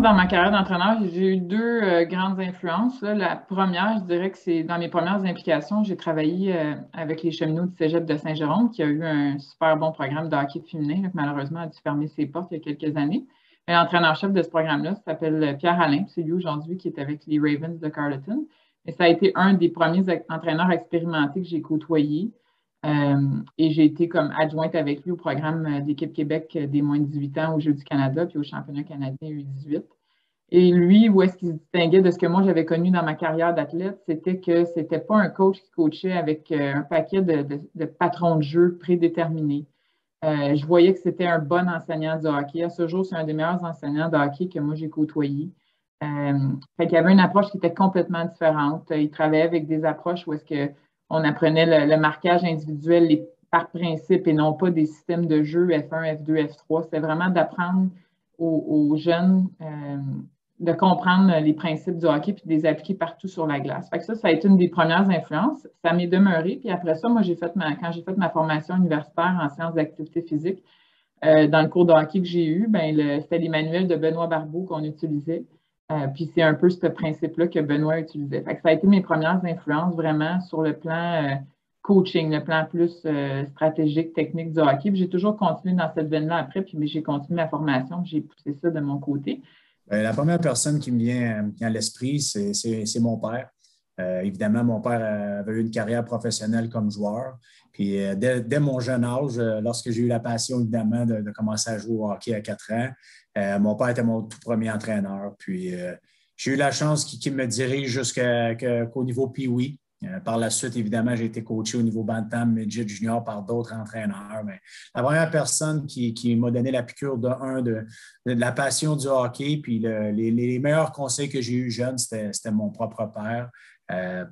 dans ma carrière d'entraîneur, j'ai eu deux grandes influences, là. La première, je dirais que c'est dans mes premières implications, j'ai travaillé avec les cheminots du Cégep de Saint-Jérôme, qui a eu un super bon programme de hockey féminin, là, qui malheureusement a dû fermer ses portes il y a quelques années. Mais l'entraîneur-chef de ce programme-là s'appelle Pierre Alain, c'est lui aujourd'hui qui est avec les Ravens de Carleton. Et ça a été un des premiers entraîneurs expérimentés que j'ai côtoyé. Et j'ai été comme adjointe avec lui au programme d'équipe Québec des moins de 18 ans aux Jeux du Canada puis au championnat canadien U18. Et lui, où est-ce qu'il se distinguait de ce que moi j'avais connu dans ma carrière d'athlète, c'était que c'était pas un coach qui coachait avec un paquet de patrons de jeu prédéterminés. Je voyais que c'était un bon enseignant de hockey. À ce jour, c'est un des meilleurs enseignants de hockey que moi j'ai côtoyé. Fait qu'il y avait une approche qui était complètement différente. Il travaillait avec des approches où est-ce que on apprenait le marquage individuel par principe et non pas des systèmes de jeu F1, F2, F3. C'était vraiment d'apprendre aux jeunes de comprendre les principes du hockey puis de les appliquer partout sur la glace. Fait que ça a été une des premières influences. Ça m'est demeuré. Puis après ça, moi, quand j'ai fait ma formation universitaire en sciences d'activité physique, dans le cours de hockey que j'ai eu, c'était les manuels de Benoît Barbeau qu'on utilisait. Puis c'est un peu ce principe-là que Benoît utilisait. Fait que ça a été mes premières influences vraiment sur le plan coaching, le plan plus stratégique, technique du hockey. Puis j'ai toujours continué dans cette veine-là après, puis j'ai continué ma formation, j'ai poussé ça de mon côté. La première personne qui me vient à l'esprit, c'est mon père. Évidemment, mon père avait eu une carrière professionnelle comme joueur. Puis dès mon jeune âge, lorsque j'ai eu la passion, évidemment, de commencer à jouer au hockey à 4 ans, mon père était mon tout premier entraîneur. Puis j'ai eu la chance qu'il me dirige jusqu'au niveau Pee-Wee. Par la suite, évidemment, j'ai été coaché au niveau Bantam, Midget, Junior par d'autres entraîneurs. Mais la première personne qui m'a donné la piqûre de la passion du hockey, puis les meilleurs conseils que j'ai eus jeune, c'était mon propre père.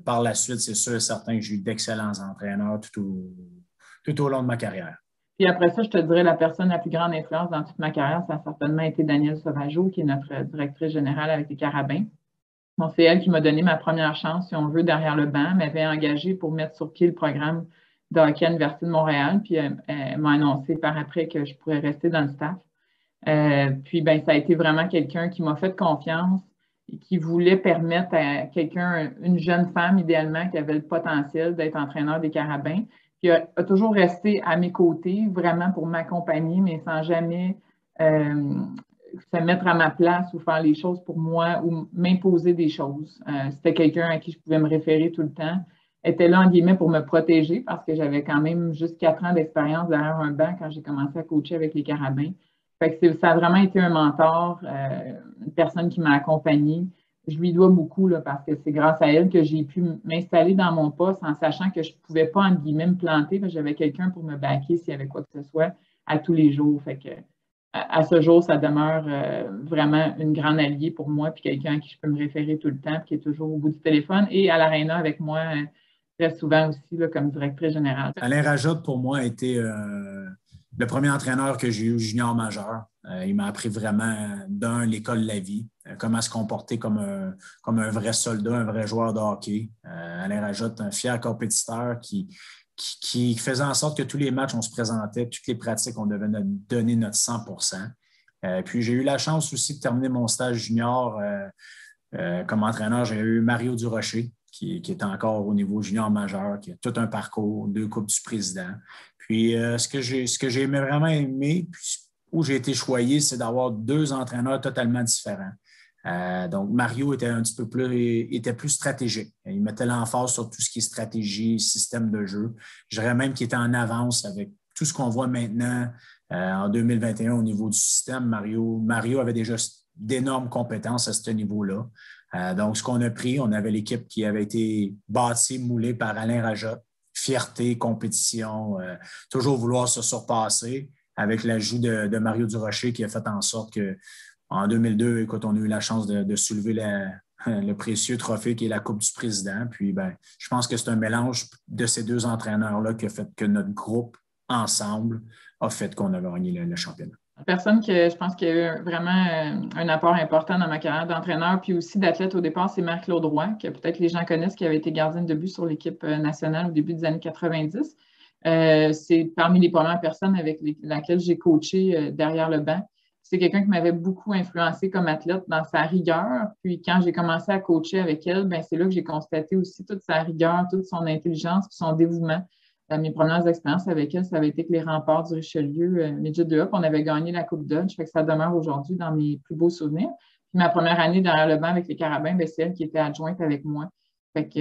Par la suite, c'est sûr et certain que j'ai eu d'excellents entraîneurs tout au long de ma carrière. Puis après ça, je te dirais la personne la plus grande influence dans toute ma carrière, ça a certainement été Danielle Sauvageau, qui est notre directrice générale avec les Carabins. Bon, c'est elle qui m'a donné ma première chance, si on veut, derrière le banc. Elle m'avait engagée pour mettre sur pied le programme de hockey à l'Université de Montréal. Puis elle m'a annoncé par après que je pourrais rester dans le staff. Puis ça a été vraiment quelqu'un qui m'a fait confiance et qui voulait permettre à quelqu'un, une jeune femme idéalement, qui avait le potentiel d'être entraîneur des Carabins, qui a toujours resté à mes côtés, vraiment pour m'accompagner, mais sans jamais se mettre à ma place ou faire les choses pour moi ou m'imposer des choses. C'était quelqu'un à qui je pouvais me référer tout le temps. Elle était là, en guillemets, pour me protéger parce que j'avais quand même juste 4 ans d'expérience derrière un banc quand j'ai commencé à coacher avec les Carabins. Fait que ça a vraiment été un mentor, une personne qui m'a accompagnée. Je lui dois beaucoup là, parce que c'est grâce à elle que j'ai pu m'installer dans mon poste en sachant que je ne pouvais pas, entre guillemets, me planter. J'avais quelqu'un pour me backer s'il y avait quoi que ce soit à tous les jours. Fait que, à ce jour, ça demeure vraiment une grande alliée pour moi, puis quelqu'un à qui je peux me référer tout le temps, puis qui est toujours au bout du téléphone et à l'aréna avec moi très souvent aussi là, comme directrice générale. Alain Rajot, pour moi, a été le premier entraîneur que j'ai eu junior majeur. Il m'a appris vraiment, l'école de la vie, comment se comporter comme un vrai soldat, un vrai joueur de hockey. Alain Rajot, un fier compétiteur qui faisait en sorte que tous les matchs, on se présentait, toutes les pratiques, on devait donner notre 100%. Puis j'ai eu la chance aussi de terminer mon stage junior comme entraîneur. J'ai eu Mario Durocher, qui est encore au niveau junior majeur, qui a tout un parcours, 2 coupes du président. Puis ce que j'ai vraiment aimé, puis où j'ai été choyé, c'est d'avoir 2 entraîneurs totalement différents. Donc, Mario était plus stratégique. Il mettait l'emphase sur tout ce qui est stratégie, système de jeu. Je dirais même qu'il était en avance avec tout ce qu'on voit maintenant en 2021 au niveau du système. Mario avait déjà d'énormes compétences à ce niveau-là. Donc, ce qu'on a pris, on avait l'équipe qui avait été bâtie, moulée par Alain Rajot. Fierté, compétition, toujours vouloir se surpasser avec l'ajout de Mario Durocher qui a fait en sorte que en 2002, écoute, on a eu la chance de soulever le précieux trophée qui est la Coupe du Président. Puis, je pense que c'est un mélange de ces 2 entraîneurs-là qui a fait que notre groupe, ensemble, a fait qu'on a gagné le championnat. La personne que je pense qui a eu vraiment un apport important dans ma carrière d'entraîneur, puis aussi d'athlète au départ, c'est Marc-Claude Roy, que peut-être les gens connaissent, qui avait été gardienne de but sur l'équipe nationale au début des années 90. C'est parmi les premières personnes avec laquelle j'ai coaché derrière le banc. C'est quelqu'un qui m'avait beaucoup influencé comme athlète dans sa rigueur. Puis quand j'ai commencé à coacher avec elle, ben c'est là que j'ai constaté aussi toute sa rigueur, toute son intelligence, puis son dévouement. Mes premières expériences avec elle, ça avait été que les remparts du Richelieu, Midget 2 Up, on avait gagné la Coupe Dodge, fait que ça demeure aujourd'hui dans mes plus beaux souvenirs. Puis ma première année derrière le banc avec les Carabins, ben, c'est elle qui était adjointe avec moi. Fait que,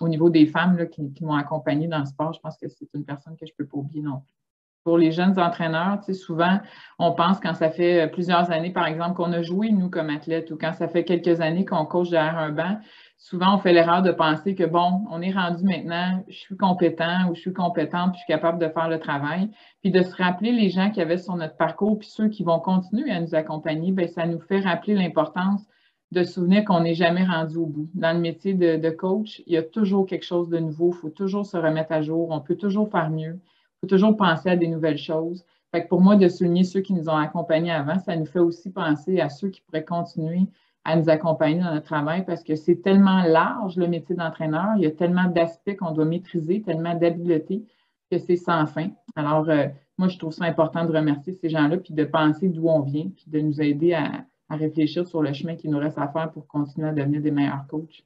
au niveau des femmes là, qui m'ont accompagnée dans le sport, je pense que c'est une personne que je ne peux pas oublier non plus. Pour les jeunes entraîneurs, souvent, on pense quand ça fait plusieurs années, par exemple, qu'on a joué, nous, comme athlètes, ou quand ça fait quelques années qu'on coach derrière un banc, souvent, on fait l'erreur de penser que, bon, on est rendu maintenant, je suis compétent ou je suis compétente, puis je suis capable de faire le travail. Puis de se rappeler les gens qui avaient sur notre parcours, puis ceux qui vont continuer à nous accompagner, bien, ça nous fait rappeler l'importance de se souvenir qu'on n'est jamais rendu au bout. Dans le métier de coach, il y a toujours quelque chose de nouveau, il faut toujours se remettre à jour, on peut toujours faire mieux. Il faut toujours penser à des nouvelles choses. Fait que pour moi, de souligner ceux qui nous ont accompagnés avant, ça nous fait aussi penser à ceux qui pourraient continuer à nous accompagner dans notre travail parce que c'est tellement large le métier d'entraîneur, il y a tellement d'aspects qu'on doit maîtriser, tellement d'habiletés que c'est sans fin. Alors, moi, je trouve ça important de remercier ces gens-là, puis de penser d'où on vient, puis de nous aider à réfléchir sur le chemin qu'il nous reste à faire pour continuer à devenir des meilleurs coachs.